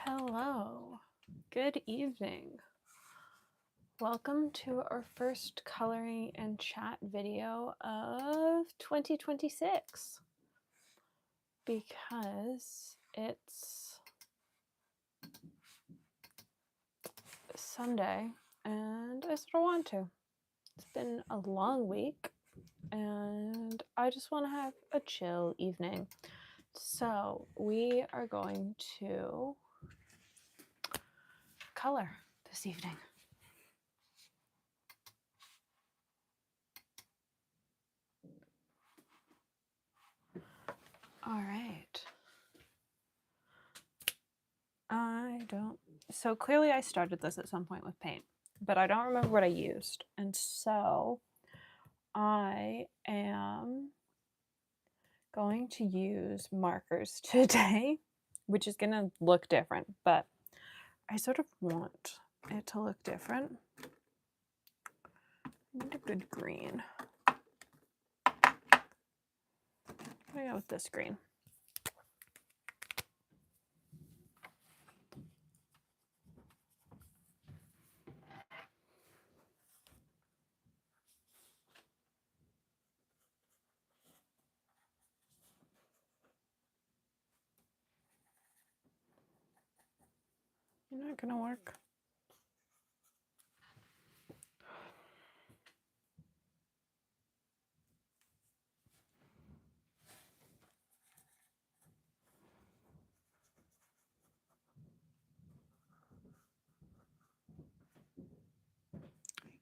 Hello, good evening. Welcome to our first coloring and chat video of 2026 because it's Sunday and I sort of want to. It's been a long week and I just want to have a chill evening. So we are going to color this evening. All right. So clearly I started this at some point with paint, but I don't remember what I used. And so I am going to use markers today, which is going to look different, but I sort of want it to look different. I need a good green. I'm going to go with this green. You're not going to work.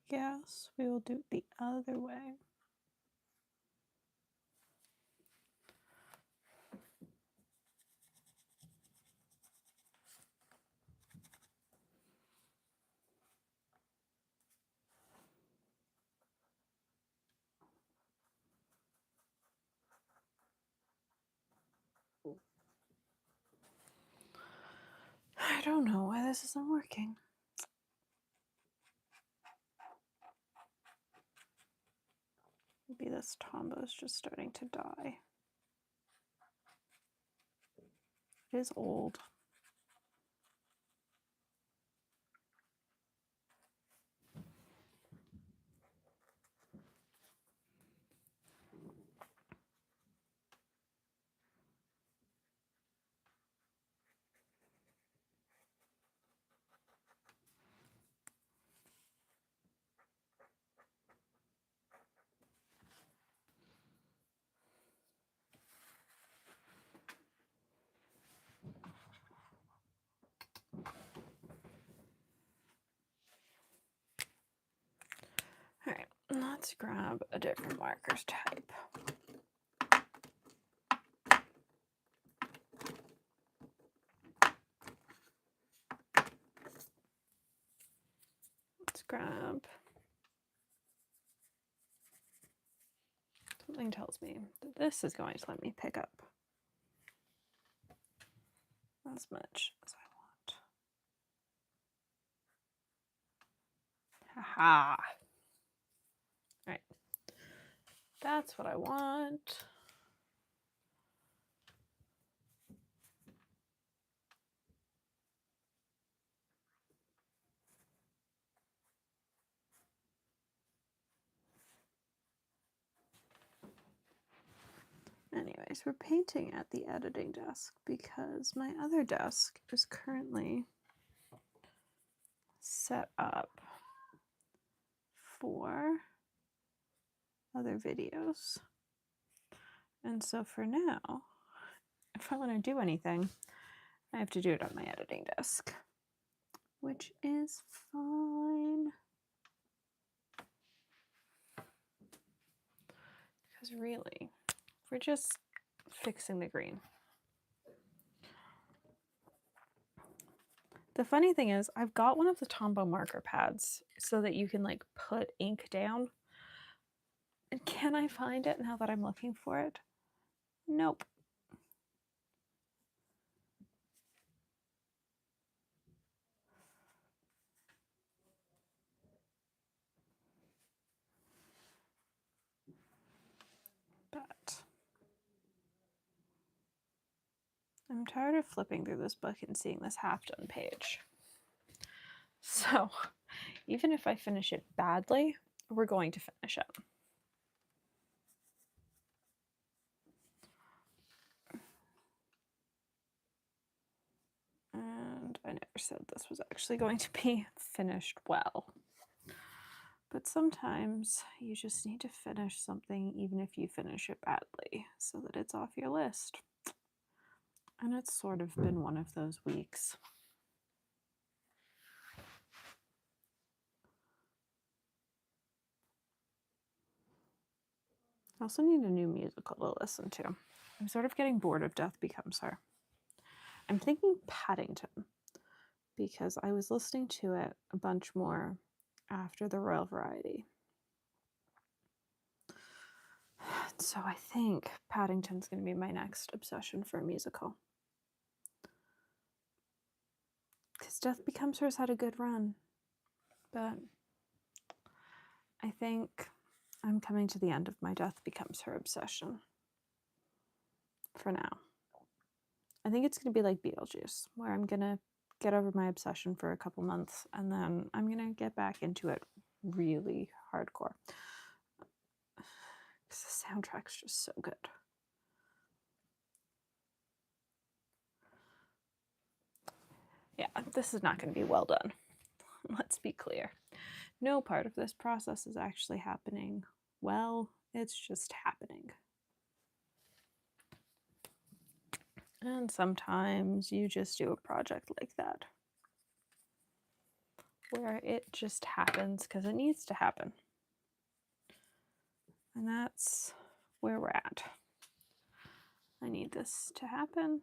Yes, we will do it the other way. I don't know why this isn't working. Maybe this Tombow is just starting to die. It is old. All right, let's grab a different markers type. Let's grab, something tells me that this is going to let me pick up as much as I want. Haha. All right, that's what I want. Anyways, we're painting at the editing desk because my other desk is currently set up for other videos. And so for now, if I want to do anything, I have to do it on my editing desk, which is fine. Because really, we're just fixing the green. The funny thing is, I've got one of the Tombow marker pads so that you can like put ink down. And can I find it now that I'm looking for it? Nope. But I'm tired of flipping through this book and seeing this half-done page. So, even if I finish it badly, we're going to finish it. And I never said this was actually going to be finished well. But sometimes you just need to finish something even if you finish it badly so that it's off your list. And it's sort of been one of those weeks. I also need a new musical to listen to. I'm sort of getting bored of Death Becomes Her. I'm thinking Paddington because I was listening to it a bunch more after the Royal Variety. So I think Paddington's going to be my next obsession for a musical. Because Death Becomes Her's had a good run. But I think I'm coming to the end of my Death Becomes Her obsession. For now. I think it's going to be like Beetlejuice, where I'm going to get over my obsession for a couple months, and then I'm going to get back into it really hardcore. Because the soundtrack's just so good. Yeah, this is not going to be well done. Let's be clear. No part of this process is actually happening well. It's just happening. And sometimes you just do a project like that, where it just happens because it needs to happen. And that's where we're at. I need this to happen.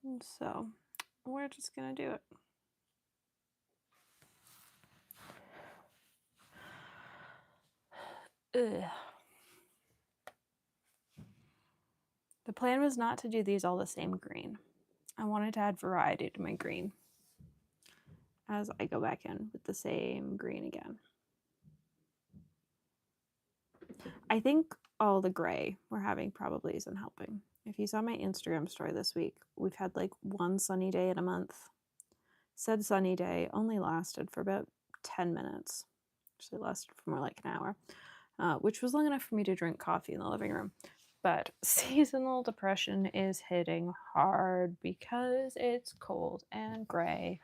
And so we're just going to do it. Ugh. The plan was not to do these all the same green. I wanted to add variety to my green as I go back in with the same green again. I think all the gray we're having probably isn't helping. If you saw my Instagram story this week, we've had like one sunny day in a month. Said sunny day only lasted for about 10 minutes. Actually lasted for more like an hour, which was long enough for me to drink coffee in the living room. But seasonal depression is hitting hard because it's cold and gray.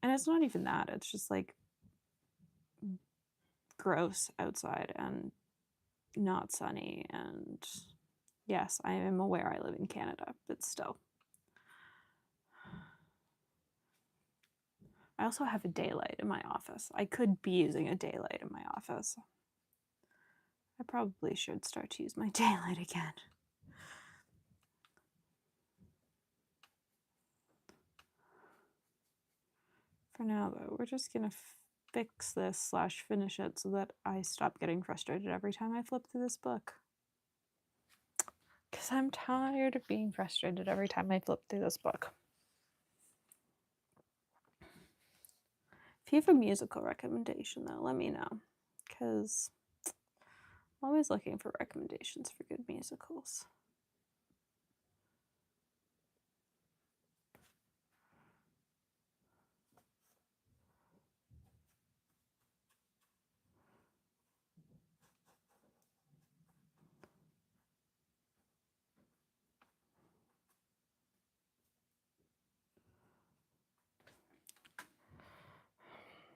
And it's not even that. It's just like gross outside and not sunny. And yes, I am aware I live in Canada, but still. I also have a daylight in my office. I could be using a daylight in my office. I probably should start to use my daylight again. For now, though, we're just gonna fix this / finish it so that I stop getting frustrated every time I flip through this book. Because I'm tired of being frustrated every time I flip through this book. If you have a musical recommendation, though, let me know. Because I'm always looking for recommendations for good musicals.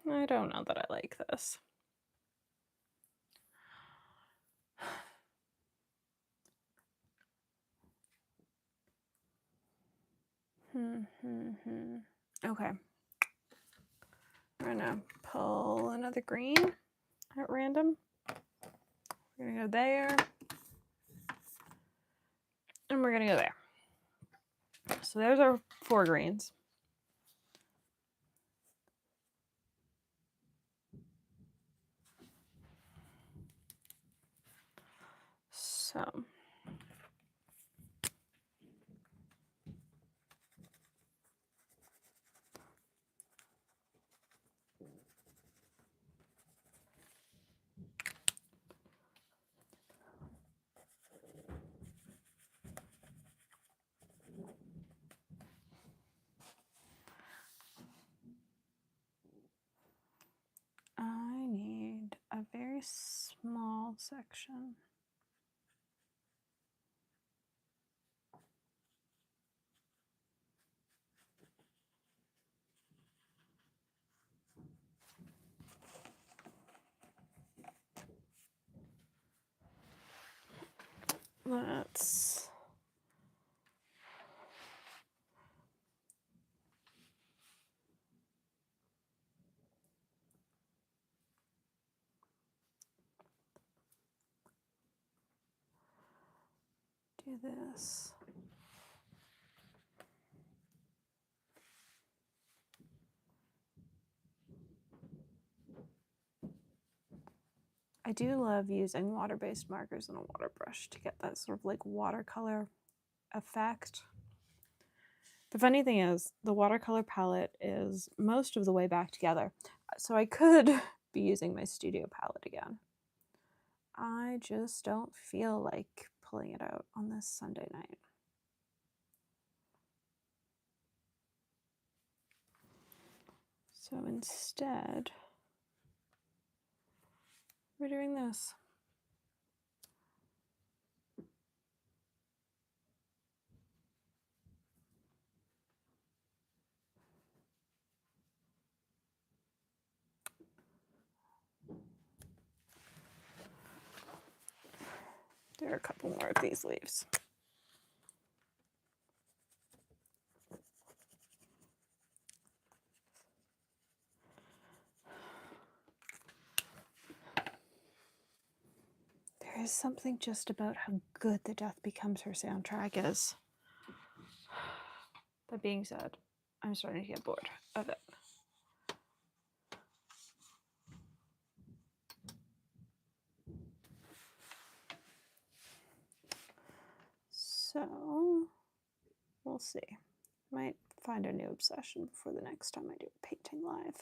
I don't know that I like this. Okay. We're gonna pull another green at random. We're gonna go there. And we're gonna go there. So there's our 4 greens. So very small section. Let's do this. I do love using water-based markers and a water brush to get that sort of like watercolor effect. The funny thing is, the watercolor palette is most of the way back together, so I could be using my studio palette again. I just don't feel like pulling it out on this Sunday night. So instead, we're doing this. There are a couple more of these leaves. There is something just about how good The Death Becomes Her soundtrack is. That being said, I'm starting to get bored of it. So, we'll see. Might find a new obsession before the next time I do a painting live.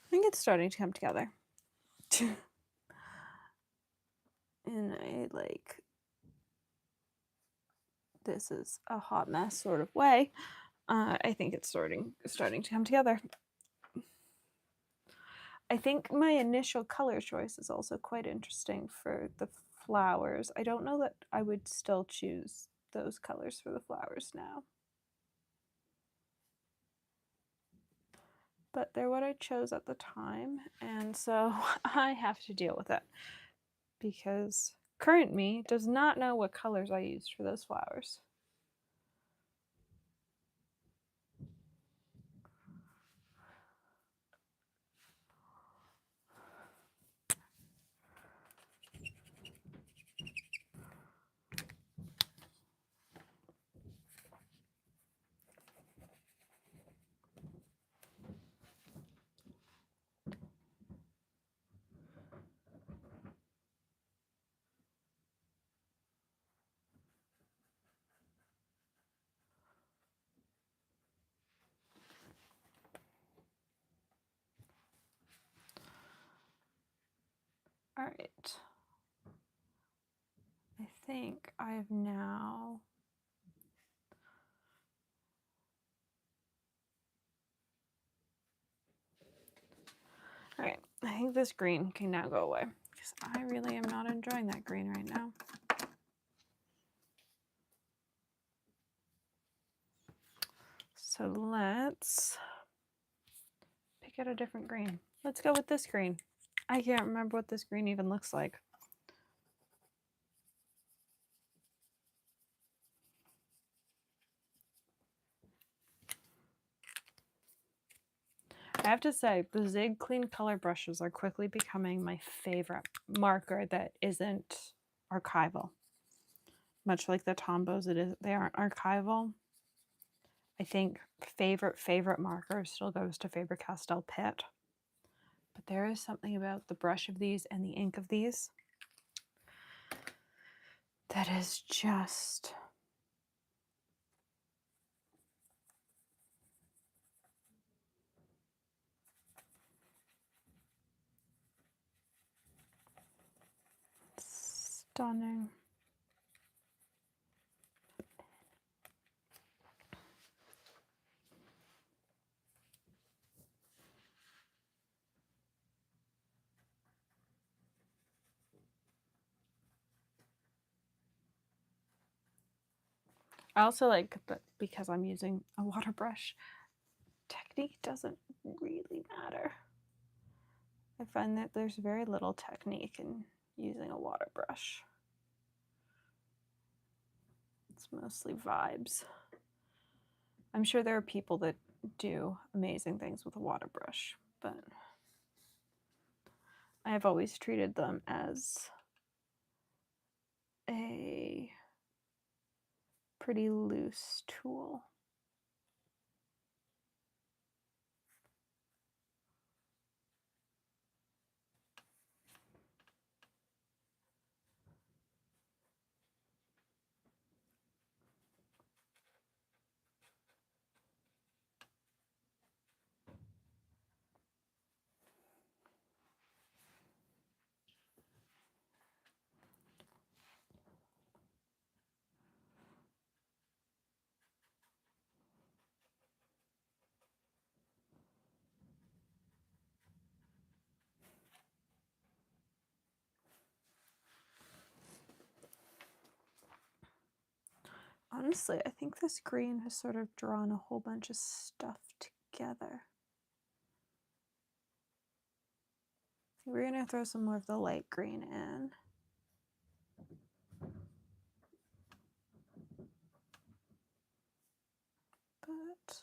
I think it's starting to come together in a like, this is a hot mess sort of way. I think it's starting to come together. I think my initial color choice is also quite interesting for the flowers. I don't know that I would still choose those colors for the flowers now. But they're what I chose at the time, and so I have to deal with it. Because current me does not know what colors I used for those flowers. All right. I think I have now all right, I think this green can now go away because I really am not enjoying that green right now. So let's pick out a different green. Let's go with this green. I can't remember what this green even looks like. I have to say, the Zig Clean Color brushes are quickly becoming my favorite marker that isn't archival. Much like the Tombows, they aren't archival. I think favorite marker still goes to Faber-Castell Pitt. But there is something about the brush of these and the ink of these that is just stunning. I also like that because I'm using a water brush, technique doesn't really matter. I find that there's very little technique in using a water brush. It's mostly vibes. I'm sure there are people that do amazing things with a water brush, but I have always treated them as a pretty loose tool. Honestly, I think this green has sort of drawn a whole bunch of stuff together. We're going to throw some more of the light green in. But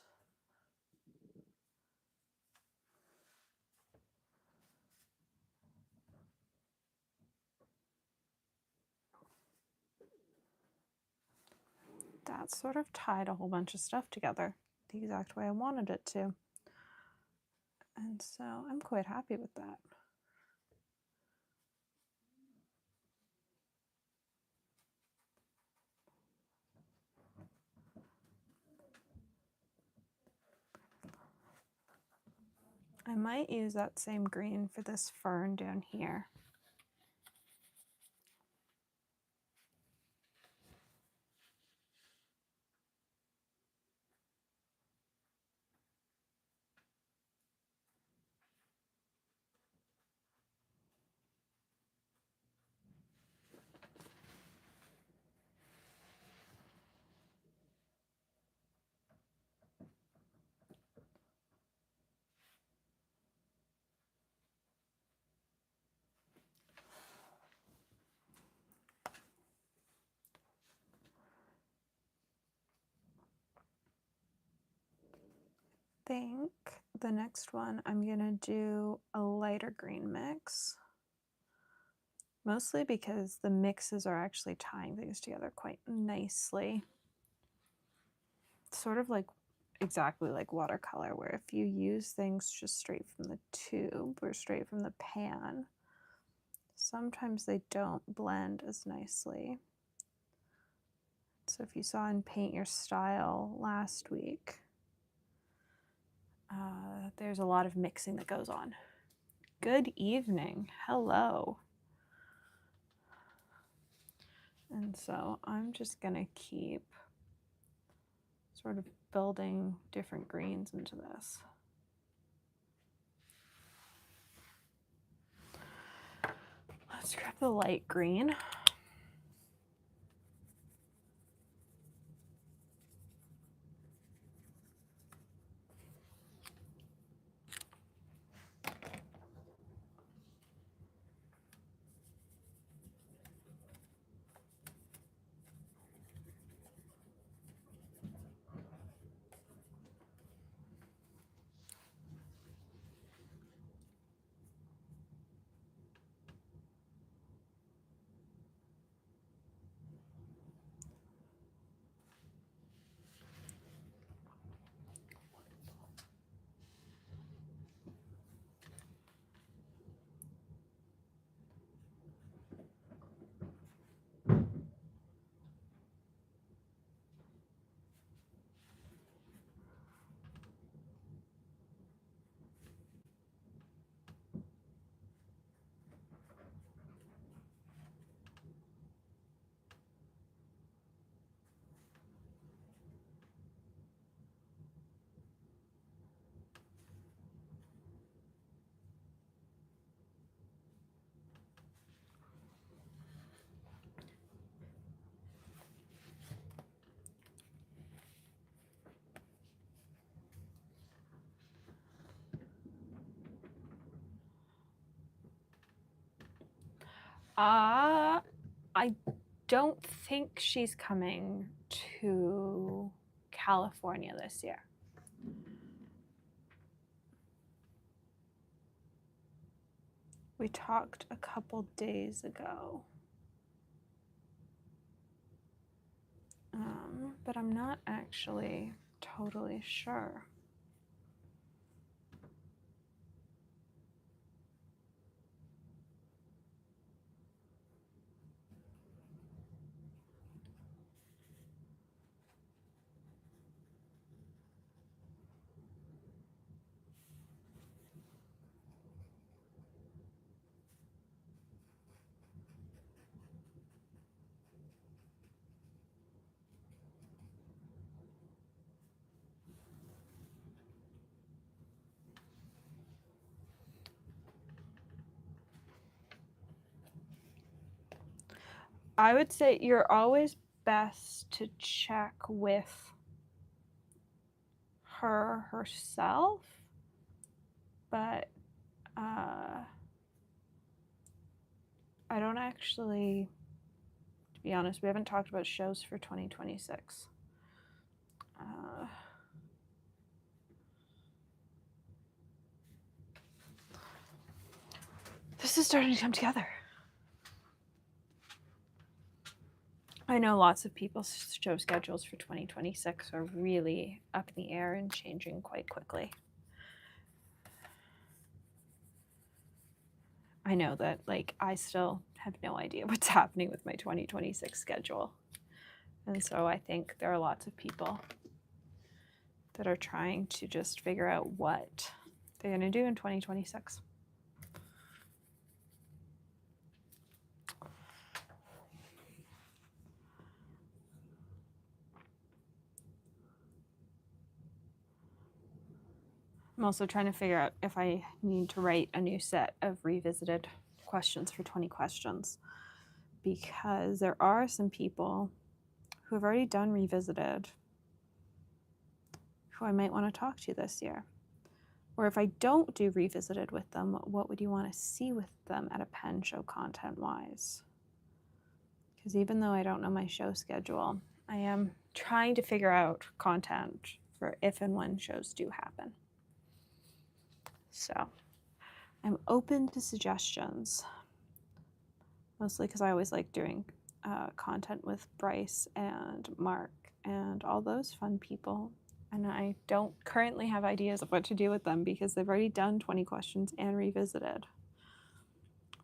that sort of tied a whole bunch of stuff together the exact way I wanted it to. And so I'm quite happy with that. I might use that same green for this fern down here. I think the next one I'm gonna do a lighter green mix, mostly because the mixes are actually tying things together quite nicely. Sort of like exactly like watercolor, where if you use things just straight from the tube or straight from the pan, sometimes they don't blend as nicely. So if you saw in Paint Your Style last week, there's a lot of mixing that goes on. Good evening. Hello. And so I'm just going to keep sort of building different greens into this. Let's grab the light green. I don't think she's coming to California this year. We talked a couple days ago. But I'm not actually totally sure. I would say you're always best to check with her herself, but I don't actually, to be honest, we haven't talked about shows for 2026. This is starting to come together. I know lots of people's show schedules for 2026 are really up in the air and changing quite quickly. I know that, like, I still have no idea what's happening with my 2026 schedule. And so I think there are lots of people that are trying to just figure out what they're going to do in 2026. I'm also trying to figure out if I need to write a new set of revisited questions for 20 questions, because there are some people who have already done revisited who I might want to talk to this year. Or if I don't do revisited with them, what would you want to see with them at a Pen show content-wise? Because even though I don't know my show schedule, I am trying to figure out content for if and when shows do happen. So I'm open to suggestions, mostly because I always like doing content with Bryce and Mark and all those fun people. And I don't currently have ideas of what to do with them because they've already done 20 questions and revisited.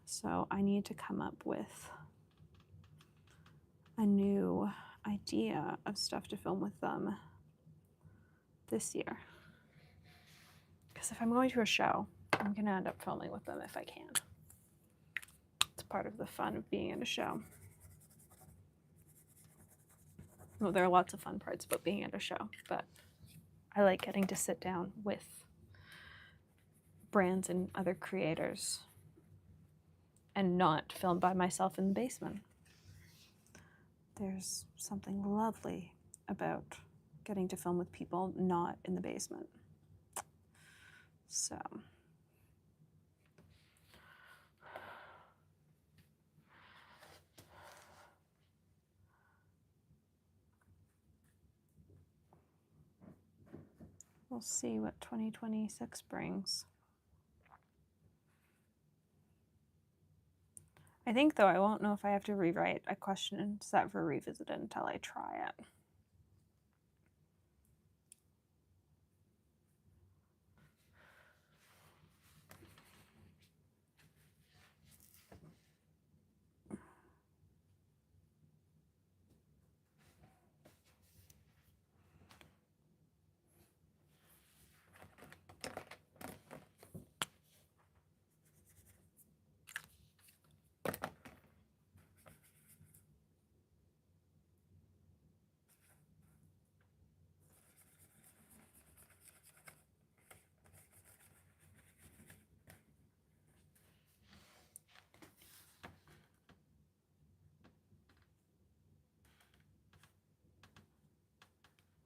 So I need to come up with a new idea of stuff to film with them this year. Because if I'm going to a show, I'm going to end up filming with them if I can. It's part of the fun of being at a show. Well, there are lots of fun parts about being at a show, but I like getting to sit down with brands and other creators and not film by myself in the basement. There's something lovely about getting to film with people not in the basement. So we'll see what 2026 brings. I think, though, I won't know if I have to rewrite a question set for Revisited until I try it.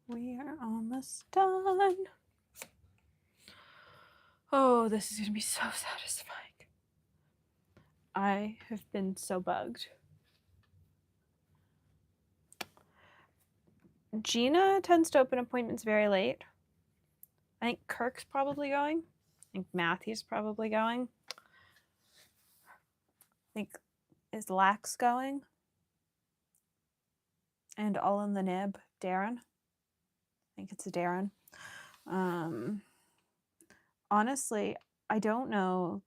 We are almost done. Oh, this is going to be so satisfying. I have been so bugged. Gina tends to open appointments very late. I think Kirk's probably going. I think Matthew's probably going. I think, is Lax going? And all in the nib, Darren. I think it's a Darren. Honestly, I don't know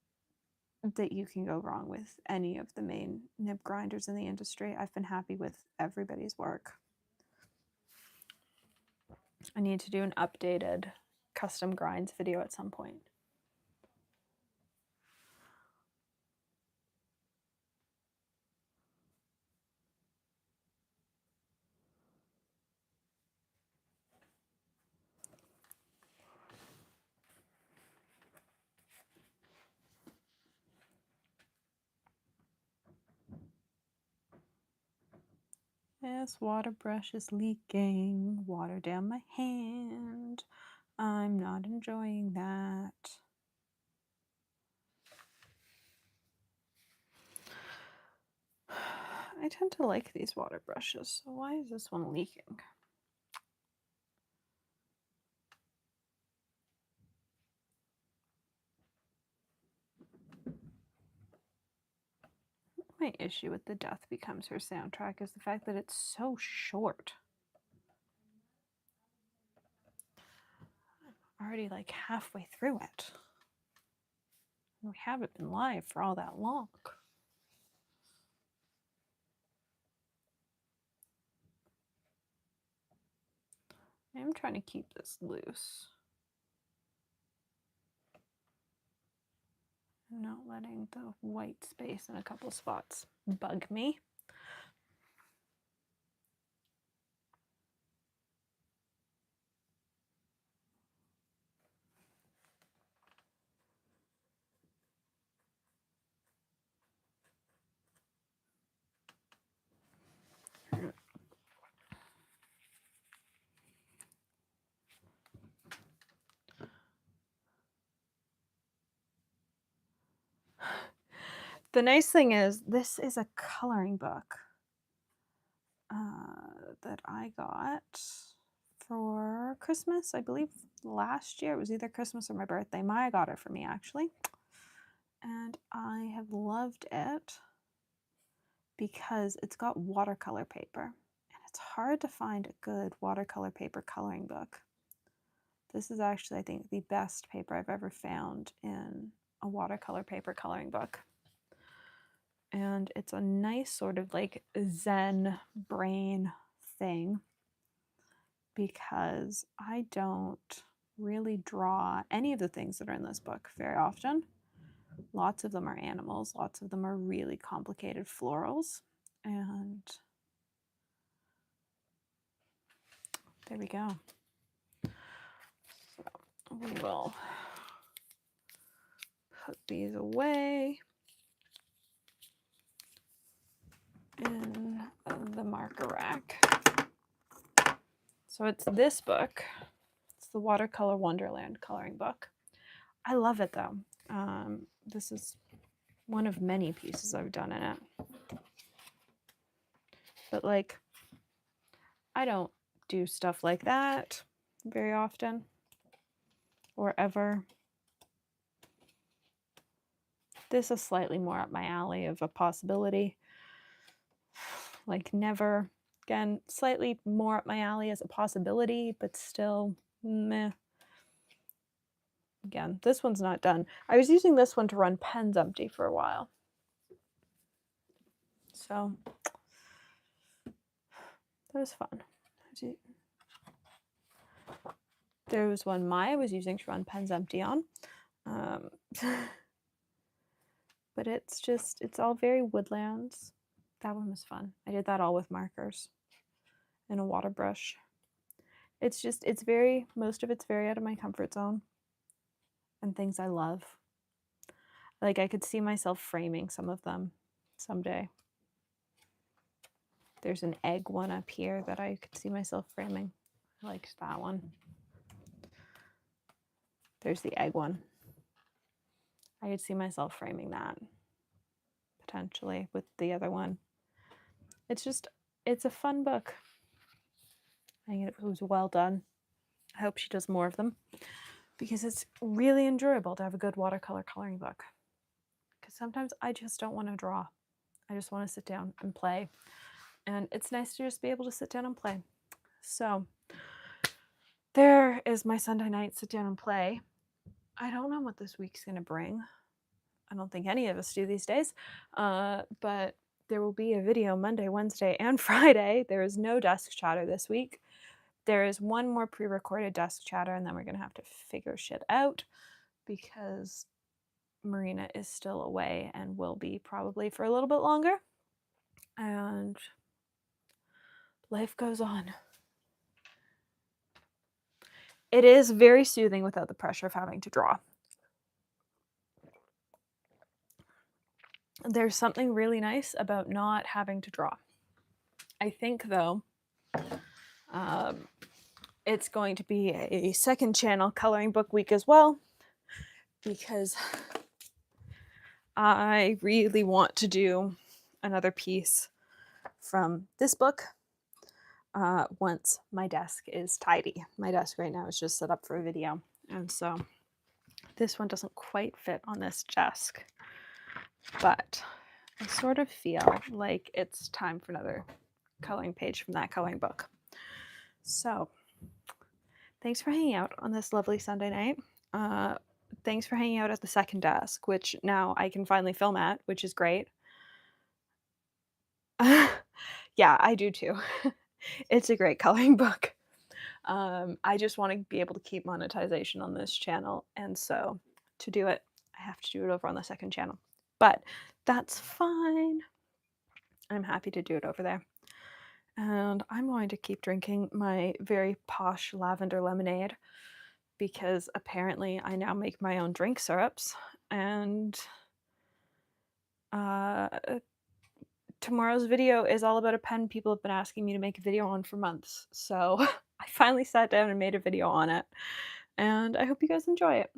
that you can go wrong with any of the main nib grinders in the industry. I've been happy with everybody's work. I need to do an updated custom grinds video at some point. This water brush is leaking water down my hand. I'm not enjoying that. I tend to like these water brushes, so why is this one leaking? My issue with The Death Becomes Her soundtrack is the fact that it's so short. I'm already like halfway through it. We haven't been live for all that long. I'm trying to keep this loose. I'm not letting the white space in a couple spots bug me. The nice thing is, this is a coloring book that I got for Christmas. I believe last year. It was either Christmas or my birthday. Maya got it for me, actually. And I have loved it because it's got watercolor paper. And it's hard to find a good watercolor paper coloring book. This is actually, I think, the best paper I've ever found in a watercolor paper coloring book. And it's a nice sort of like Zen brain thing because I don't really draw any of the things that are in this book very often. Lots of them are animals, lots of them are really complicated florals, and there we go. So we will put these away in the marker rack. So it's this book. It's the Watercolor Wonderland coloring book. I love it though. This is one of many pieces I've done in it. But like, I don't do stuff like that very often or ever. This is slightly more up my alley of a possibility. Like never. Again, slightly more up my alley as a possibility, but still meh. Again, this one's not done. I was using this one to run Pens Empty for a while. So that was fun. There was one Maya was using to run Pens Empty on. But it's all very woodlands. That one was fun. I did that all with markers and a water brush. Most of it's very out of my comfort zone and things I love. Like I could see myself framing some of them someday. There's an egg one up here that I could see myself framing. I liked that one. There's the egg one. I could see myself framing that potentially with the other one. It's a fun book. I think it was well done. I hope she does more of them because it's really enjoyable to have a good watercolor coloring book. Because sometimes I just don't want to draw. I just want to sit down and play. And it's nice to just be able to sit down and play. So there is my Sunday night sit down and play. I don't know what this week's going to bring. I don't think any of us do these days. But there will be a video Monday, Wednesday, and Friday. There is no desk chatter this week. There is one more pre-recorded desk chatter, and then we're going to have to figure shit out because Marina is still away and will be probably for a little bit longer. And life goes on. It is very soothing without the pressure of having to draw. There's something really nice about not having to draw. I think, though, it's going to be a second channel coloring book week as well because I really want to do another piece from this book once my desk is tidy. My desk right now is just set up for a video, and so this one doesn't quite fit on this desk, but I sort of feel like it's time for another coloring page from that coloring book. So thanks for hanging out on this lovely Sunday night. Thanks for hanging out at the second desk, which now I can finally film at, which is great. Yeah, I do too. It's a great coloring book. I just want to be able to keep monetization on this channel, and so to do it, I have to do it over on the second channel. But that's fine. I'm happy to do it over there. And I'm going to keep drinking my very posh lavender lemonade because apparently I now make my own drink syrups, and tomorrow's video is all about a pen people have been asking me to make a video on for months. So I finally sat down and made a video on it, and I hope you guys enjoy it.